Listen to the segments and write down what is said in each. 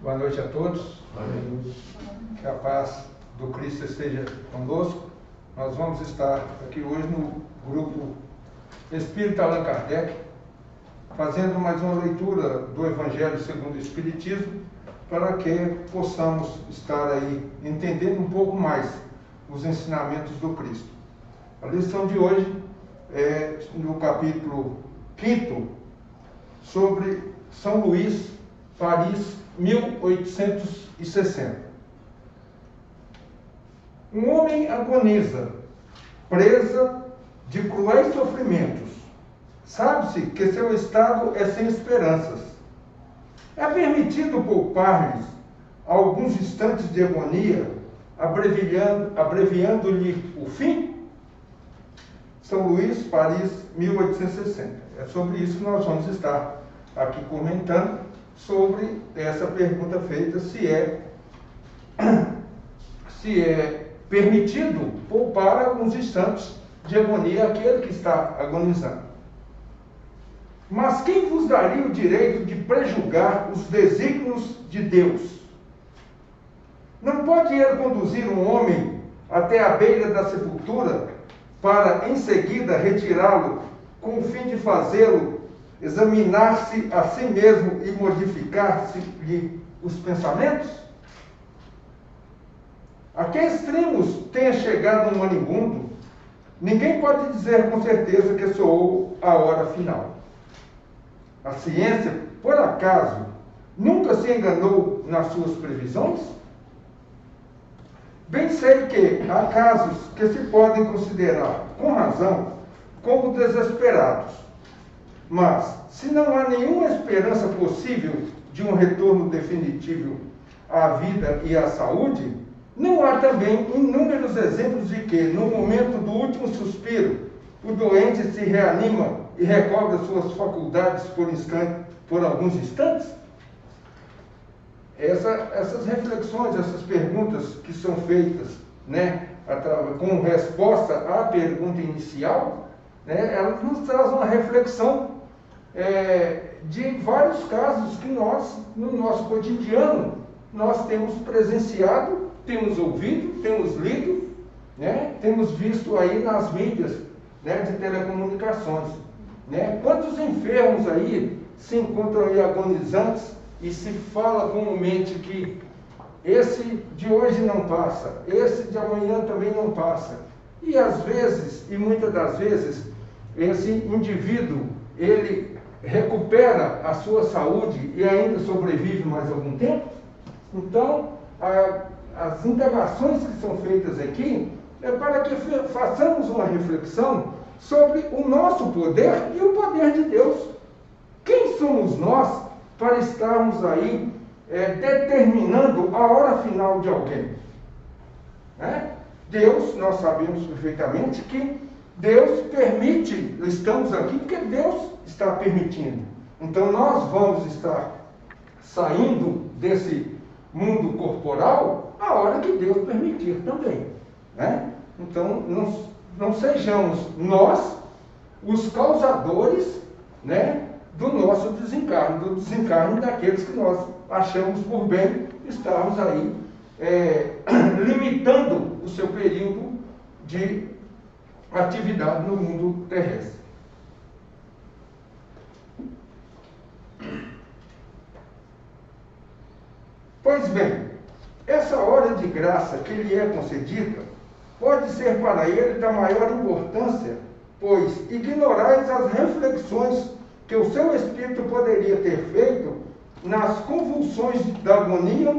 Boa noite a todos. Que a paz do Cristo esteja conosco. Nós vamos estar aqui hoje no grupo Espírita Allan Kardec, fazendo mais uma leitura do Evangelho segundo o Espiritismo, para que possamos estar aí entendendo um pouco mais os ensinamentos do Cristo. A lição de hoje é no capítulo 5, sobre São Luís, Paris, 1860. Um homem agoniza, presa de cruéis sofrimentos. Sabe-se que seu estado é sem esperanças. É permitido poupar-lhes alguns instantes de agonia, abreviando-lhe o fim? São Luís, Paris, 1860. É sobre isso que nós vamos estar aqui comentando, sobre essa pergunta feita, se é permitido poupar alguns instantes de agonia àquele que está agonizando. Mas quem vos daria o direito de prejulgar os desígnios de Deus? Não pode ele conduzir um homem até a beira da sepultura, para em seguida retirá-lo, com o fim de fazê-lo examinar-se a si mesmo e modificar-se-lhe os pensamentos? A que extremos tenha chegado um moribundo, ninguém pode dizer com certeza que soou a hora final. A ciência, por acaso, nunca se enganou nas suas previsões? Bem sei que há casos que se podem considerar, com razão, como desesperados. Mas, se não há nenhuma esperança possível de um retorno definitivo à vida e à saúde, não há também inúmeros exemplos de que, no momento do último suspiro, o doente se reanima e recobra suas faculdades por alguns instantes? Essas reflexões, essas perguntas que são feitas, com resposta à pergunta inicial, elas nos trazem uma reflexão de vários casos que nós, no nosso cotidiano, nós temos presenciado, temos ouvido, temos lido, temos visto aí nas mídias de telecomunicações. Quantos enfermos aí se encontram aí agonizantes e se fala comumente que esse de hoje não passa, esse de amanhã também não passa. E às vezes, e muitas das vezes, esse indivíduo, ele recupera a sua saúde e ainda sobrevive mais algum tempo. Então, as indagações que são feitas aqui é para que façamos uma reflexão sobre o nosso poder e o poder de Deus. Quem somos nós para estarmos aí determinando a hora final de alguém? Deus, nós sabemos perfeitamente que Deus permite, estamos aqui porque Deus está permitindo. Então nós vamos estar saindo desse mundo corporal a hora que Deus permitir também. Então não sejamos nós os causadores do nosso desencarne, do desencarne daqueles que nós achamos por bem estarmos aí limitando o seu período de atividade no mundo terrestre. Pois bem, essa hora de graça que lhe é concedida pode ser para ele da maior importância, pois ignorais as reflexões que o seu espírito poderia ter feito nas convulsões da agonia,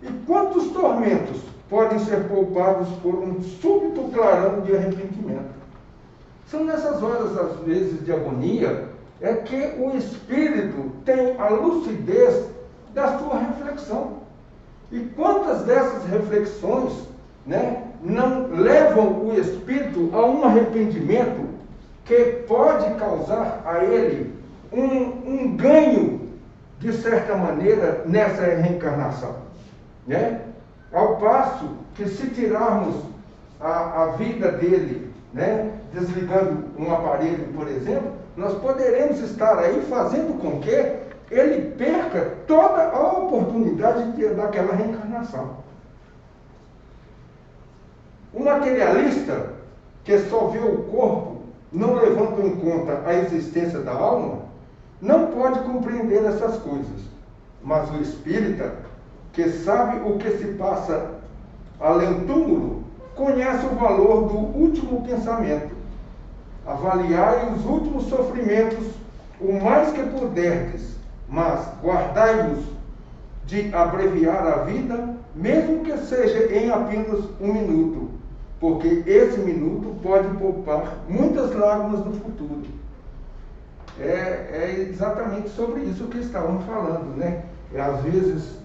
e quantos tormentos podem ser poupados por um súbito clarão de arrependimento. São nessas horas, às vezes, de agonia, é que o espírito tem a lucidez da sua reflexão. E quantas dessas reflexões não levam o espírito a um arrependimento que pode causar a ele um ganho, de certa maneira, nessa reencarnação. Ao passo que, se tirarmos a vida dele, desligando um aparelho, por exemplo, nós poderemos estar aí fazendo com que ele perca toda a oportunidade daquela reencarnação. O materialista, que só vê o corpo, não levando em conta a existência da alma, não pode compreender essas coisas. Mas o espírita, que sabe o que se passa além do túmulo, conhece o valor do último pensamento. Avaliai os últimos sofrimentos o mais que puderdes, mas guardai-vos de abreviar a vida, mesmo que seja em apenas um minuto, porque esse minuto pode poupar muitas lágrimas no futuro. É exatamente sobre isso que estávamos falando, né? Às vezes,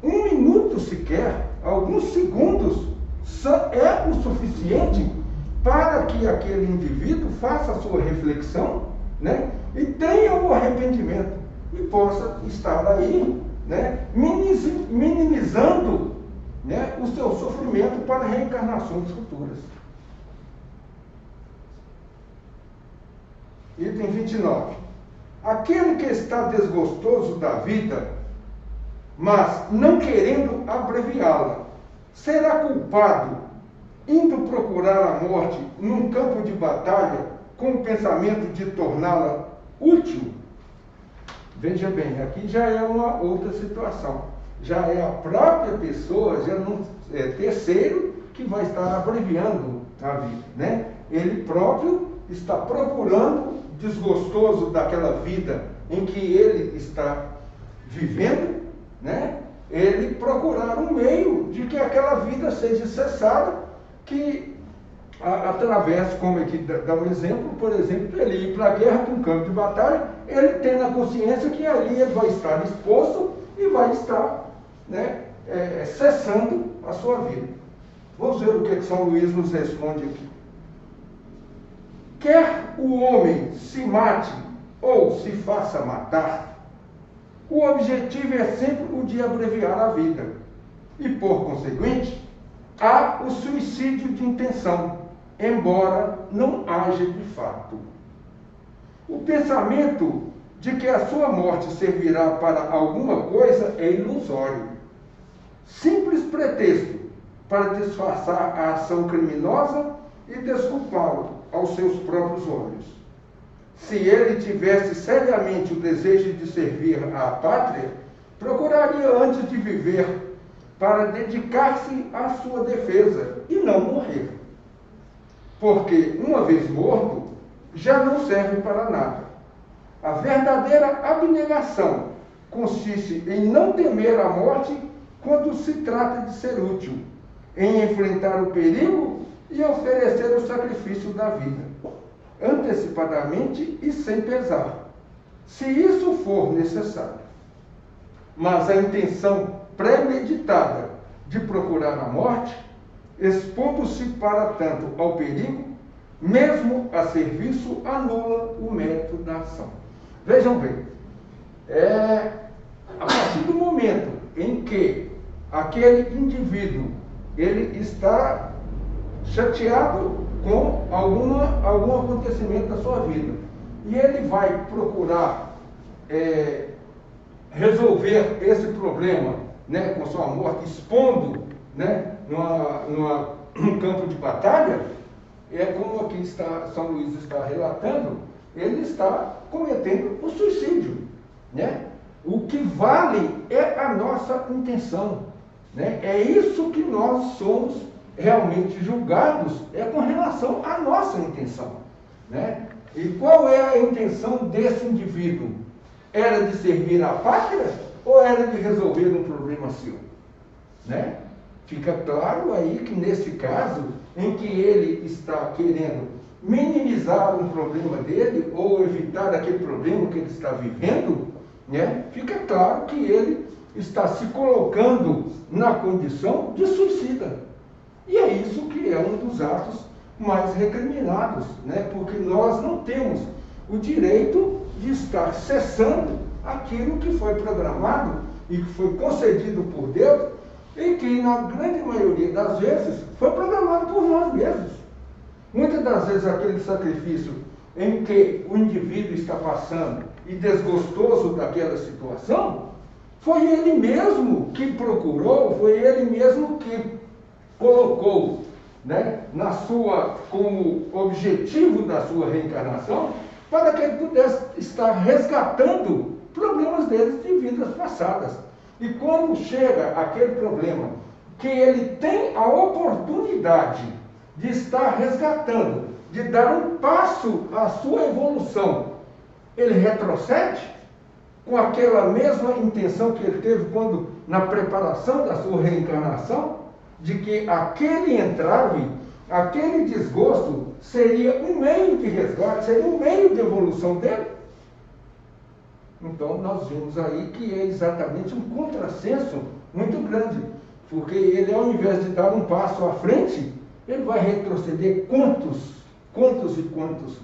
um minuto sequer, alguns segundos, é o suficiente para que aquele indivíduo faça a sua reflexão, né? E tenha o arrependimento e possa estar aí, né? Minimizando, né, o seu sofrimento para reencarnações futuras. Item 29. Aquele que está desgostoso da vida, mas não querendo abreviá-la, será culpado indo procurar a morte num campo de batalha com o pensamento de torná-la útil? Veja bem, aqui já é uma outra situação. Já é a própria pessoa, já não é terceiro, que vai estar abreviando a vida, né? Ele próprio está procurando, desgostoso daquela vida em que ele está vivendo, né? Ele procurar um meio de que aquela vida seja cessada, que através, como aqui dá um exemplo, por exemplo, ele ir para a guerra, para um campo de batalha, ele tem na consciência que ali ele vai estar exposto e vai estar, né, cessando a sua vida. Vamos ver o que São Luís nos responde aqui. Quer o homem se mate ou se faça matar, o objetivo é sempre o de abreviar a vida. E, por conseguinte, há o suicídio de intenção, embora não haja de fato. O pensamento de que a sua morte servirá para alguma coisa é ilusório. Simples pretexto para disfarçar a ação criminosa e desculpá-lo aos seus próprios olhos. Se ele tivesse seriamente o desejo de servir à pátria, procuraria antes de viver para dedicar-se à sua defesa e não morrer. Porque, uma vez morto, já não serve para nada. A verdadeira abnegação consiste em não temer a morte quando se trata de ser útil, em enfrentar o perigo e oferecer o sacrifício da vida, antecipadamente e sem pesar, se isso for necessário. Mas a intenção premeditada de procurar a morte, expondo-se para tanto ao perigo, mesmo a serviço, anula o mérito da ação. Vejam bem, a partir do momento em que aquele indivíduo ele está chateado com algum acontecimento da sua vida e ele vai procurar resolver esse problema, né, com sua morte, expondo, né, num campo de batalha, como aqui São Luís está relatando, ele está cometendo o suicídio, né? O que vale é a nossa intenção, né? É isso que nós somos realmente julgados, com relação à nossa intenção, né? E qual é a intenção desse indivíduo? Era de servir à pátria ou era de resolver um problema seu, né? Fica claro aí que nesse caso, em que ele está querendo minimizar um problema dele ou evitar aquele problema que ele está vivendo, né? Fica claro que ele está se colocando na condição de suicida. E é isso que é um dos atos mais recriminados, né? Porque nós não temos o direito de estar cessando aquilo que foi programado e que foi concedido por Deus e que, na grande maioria das vezes, foi programado por nós mesmos. Muitas das vezes aquele sacrifício em que o indivíduo está passando e desgostoso daquela situação, foi ele mesmo que procurou, foi ele mesmo que colocou, né, como objetivo da sua reencarnação, para que ele pudesse estar resgatando problemas deles de vidas passadas. E quando chega aquele problema que ele tem a oportunidade de estar resgatando, de dar um passo à sua evolução, ele retrocede com aquela mesma intenção que ele teve quando, na preparação da sua reencarnação, de que aquele entrave, aquele desgosto, seria um meio de resgate, seria um meio de evolução dele. Então, nós vimos aí que é exatamente um contrassenso muito grande, porque ele, ao invés de dar um passo à frente, ele vai retroceder quantos e quantos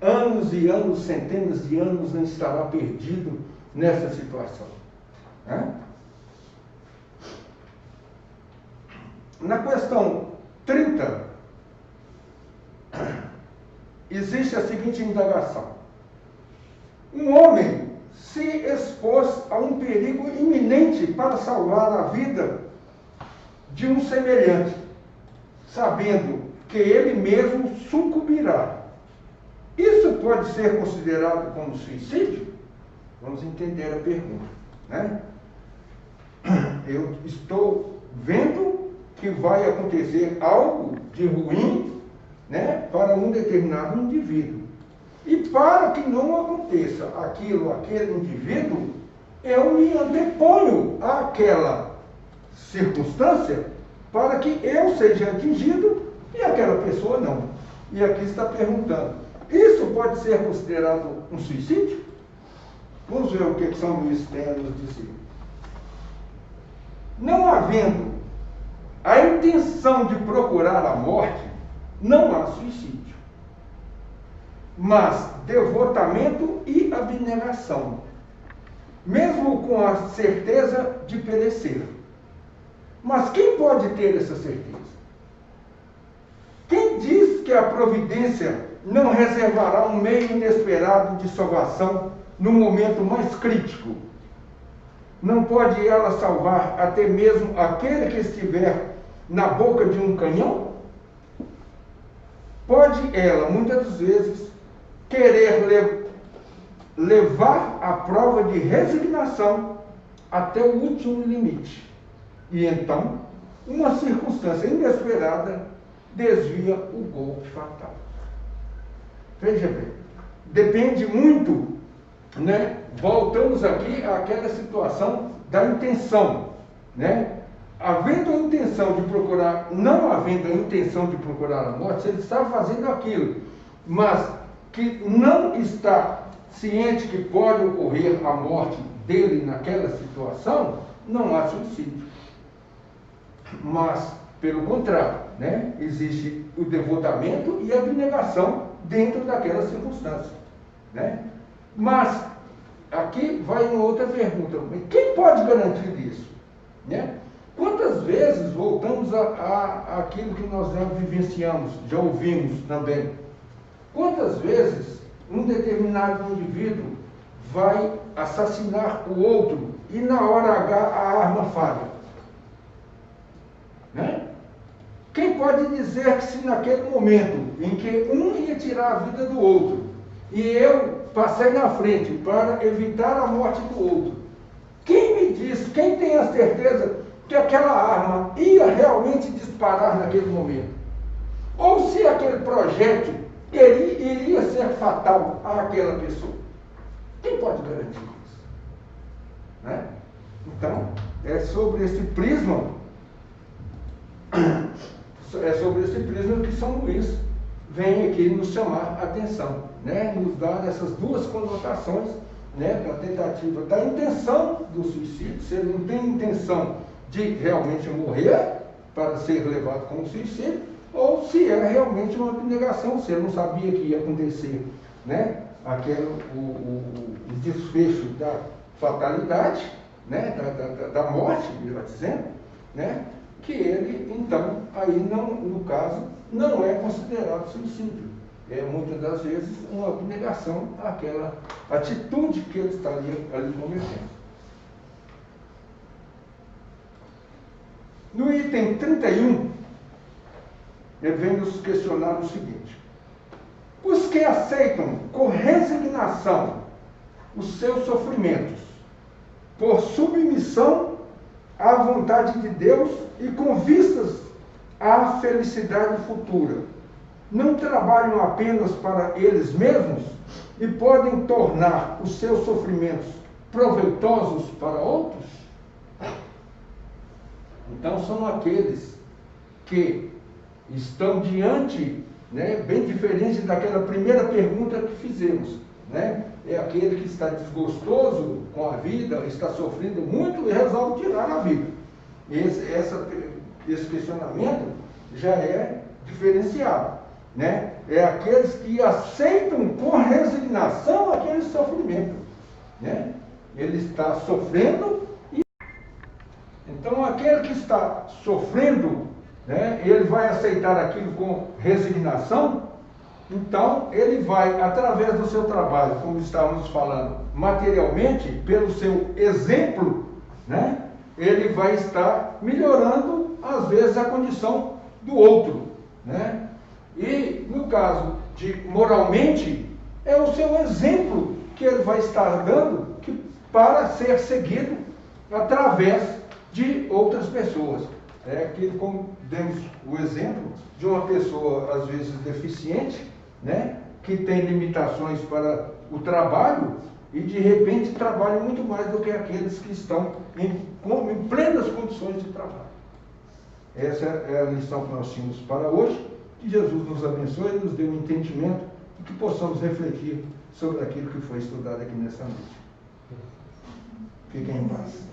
anos e anos, centenas de anos, não estará perdido nessa situação. Né? Na questão 30, existe a seguinte indagação. Um homem se expôs a um perigo iminente para salvar a vida de um semelhante, sabendo que ele mesmo sucumbirá. Isso pode ser considerado como suicídio? Vamos entender a pergunta, né? Eu estou vendo que vai acontecer algo de ruim, né, para um determinado indivíduo. E para que não aconteça aquele indivíduo, eu me anteponho àquela circunstância para que eu seja atingido e aquela pessoa não. E aqui está perguntando, isso pode ser considerado um suicídio? Vamos ver o que São Luís tem a nos dizer. Não havendo a intenção de procurar a morte, não há suicídio, mas devotamento e abnegação, mesmo com a certeza de perecer. Mas quem pode ter essa certeza? Quem diz que a providência não reservará um meio inesperado de salvação no momento mais crítico? Não pode ela salvar até mesmo aquele que estiver na boca de um canhão? Pode ela, muitas das vezes, querer levar a prova de resignação até o último limite. E então, uma circunstância inesperada desvia o golpe fatal. Veja bem, depende muito, né? Voltamos aqui àquela situação da intenção, né? Havendo a intenção de procurar, não havendo a intenção de procurar a morte, se ele está fazendo aquilo, mas que não está ciente que pode ocorrer a morte dele naquela situação, não há suicídio. Mas, pelo contrário, né? Existe o devotamento e a abnegação dentro daquela circunstância, né? Mas, aqui vai uma outra pergunta. Quem pode garantir isso? Né? Quantas vezes voltamos àquilo que nós já vivenciamos, já ouvimos também? Quantas vezes um determinado indivíduo vai assassinar o outro e na hora H a arma falha? Né? Quem pode dizer que se naquele momento em que um ia tirar a vida do outro e eu passei na frente para evitar a morte do outro, quem me diz, quem tem a certeza que aquela arma ia realmente disparar naquele momento? Ou se aquele projétil iria ser fatal àquela pessoa? Quem pode garantir isso? Né? Então, é sobre esse prisma que São Luís vem aqui nos chamar a atenção, né? Nos dar essas duas conotações, né? Da tentativa da intenção do suicídio, se ele não tem intenção de realmente morrer para ser levado como suicídio, ou se é realmente uma abnegação, se ele não sabia que ia acontecer, né? O desfecho da fatalidade, né? Da morte, melhor dizendo, né? Que ele, então, aí não, no caso, não é considerado suicídio. muitas das vezes, uma abnegação àquela atitude que ele está ali cometendo. No item 31, ele vem nos questionar o seguinte: os que aceitam com resignação os seus sofrimentos, por submissão à vontade de Deus e com vistas à felicidade futura, não trabalham apenas para eles mesmos e podem tornar os seus sofrimentos proveitosos para outros? Então são aqueles que estão diante, bem diferente daquela primeira pergunta que fizemos, é aquele que está desgostoso com a vida, está sofrendo muito e resolve tirar a vida. Esse questionamento já é diferenciado, é aqueles que aceitam com resignação aquele sofrimento, ele está sofrendo. Então aquele que está sofrendo, ele vai aceitar aquilo com resignação. Então ele vai, através do seu trabalho, como estávamos falando, materialmente, pelo seu exemplo, ele vai estar melhorando, às vezes, a condição do outro, E, no caso de moralmente, é o seu exemplo que ele vai estar dando para ser seguido através de outras pessoas. É aquele, como demos o exemplo de uma pessoa, às vezes, deficiente, que tem limitações para o trabalho e, de repente, trabalha muito mais do que aqueles que estão em plenas condições de trabalho. Essa é a lição que nós tínhamos para hoje. Que Jesus nos abençoe e nos dê um entendimento e que possamos refletir sobre aquilo que foi estudado aqui nessa noite. Fiquem em paz.